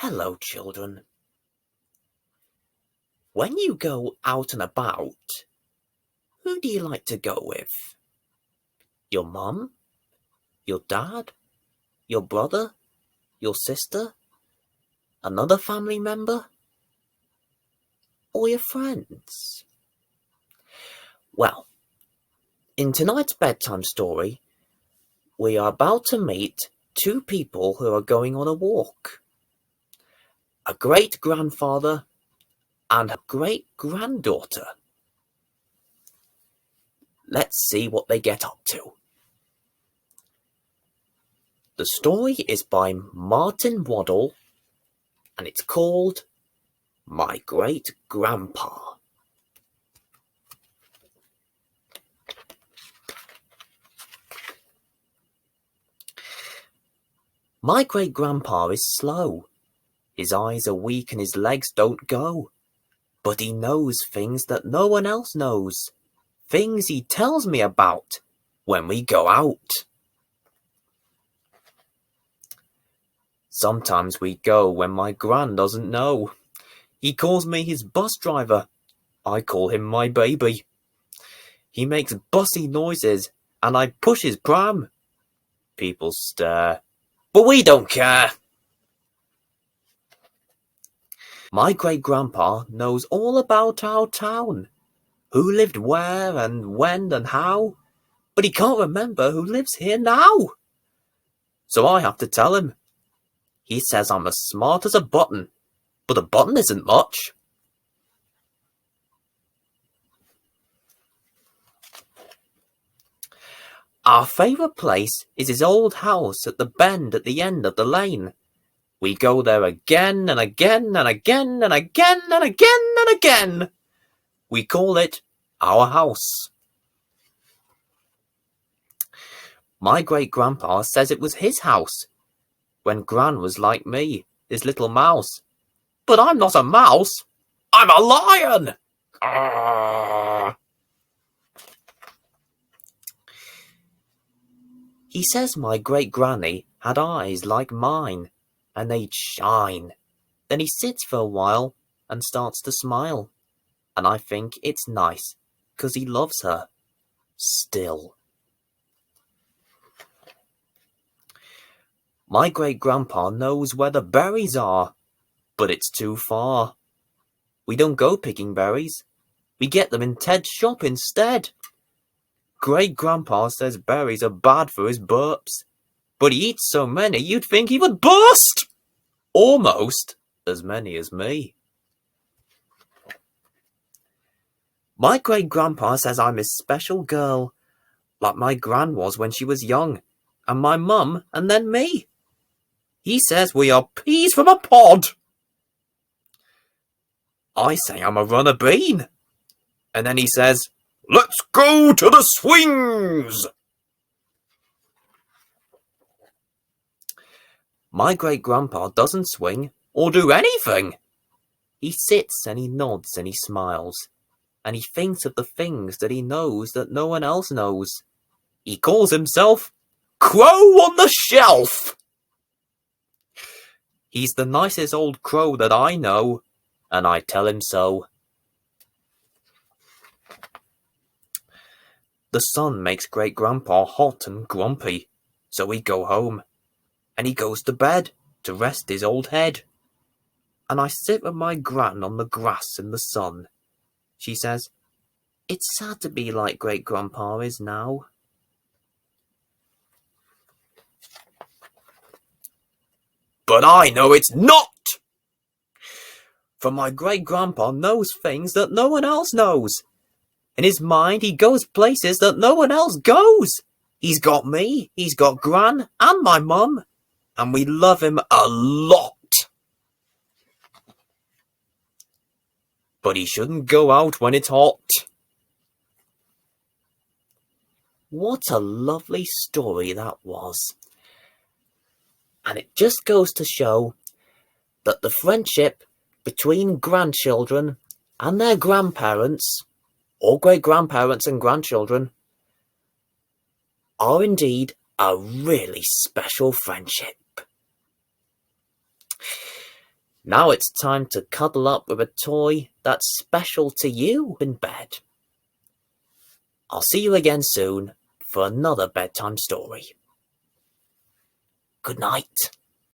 Hello, children. When you go out and about, who do you like to go with? Your mum? Your dad? Your brother? Your sister? Another family member? Or your friends? Well, in tonight's bedtime story, we are about to meet two people who are going on a walk. A great-grandfather and a great-granddaughter. Let's see what they get up to. The story is by Martin Waddell, and it's called My Great-Grandpa. My great-grandpa is slow. His eyes are weak and his legs don't go. But he knows things that no one else knows. Things he tells me about when we go out. Sometimes we go when my gran doesn't know. He calls me his bus driver. I call him my baby. He makes bussy noises and I push his pram. People stare, but we don't care. My great-grandpa knows all about our town. Who lived where and when and how. But he can't remember who lives here now. So I have to tell him. He says I'm as smart as a button, but a button isn't much. Our favourite place is his old house at the bend at the end of the lane. We go there again and again and again and again and again and again. We call it our house. My great-grandpa says it was his house when Gran was like me, his little mouse. But I'm not a mouse. I'm a lion! Arrgh. He says my great-granny had eyes like mine, and they'd shine. Then he sits for a while and starts to smile. And I think it's nice, 'cause he loves her. Still. My great-grandpa knows where the berries are, but it's too far. We don't go picking berries. We get them in Ted's shop instead. Great-grandpa says berries are bad for his burps, but he eats so many you'd think he would burst! Almost as many as me. My great-grandpa says I'm his special girl, like my gran was when she was young, and my mum and then me. He says we are peas from a pod. I say I'm a runner bean. And then he says, let's go to the swings! My great-grandpa doesn't swing or do anything. He sits and he nods and he smiles. And he thinks of the things that he knows that no one else knows. He calls himself Crow on the Shelf. He's the nicest old crow that I know, and I tell him so. The sun makes great-grandpa hot and grumpy, so we go home, and he goes to bed to rest his old head. And I sit with my gran on the grass in the sun. She says, it's sad to be like great-grandpa is now. But I know it's not! For my great-grandpa knows things that no one else knows. In his mind, he goes places that no one else goes. He's got me, he's got Gran, and my mum. And we love him a lot. But he shouldn't go out when it's hot. What a lovely story that was. And it just goes to show that the friendship between grandchildren and their grandparents, or great-grandparents and grandchildren, are indeed a really special friendship. Now it's time to cuddle up with a toy that's special to you in bed. I'll see you again soon for another bedtime story. Good night.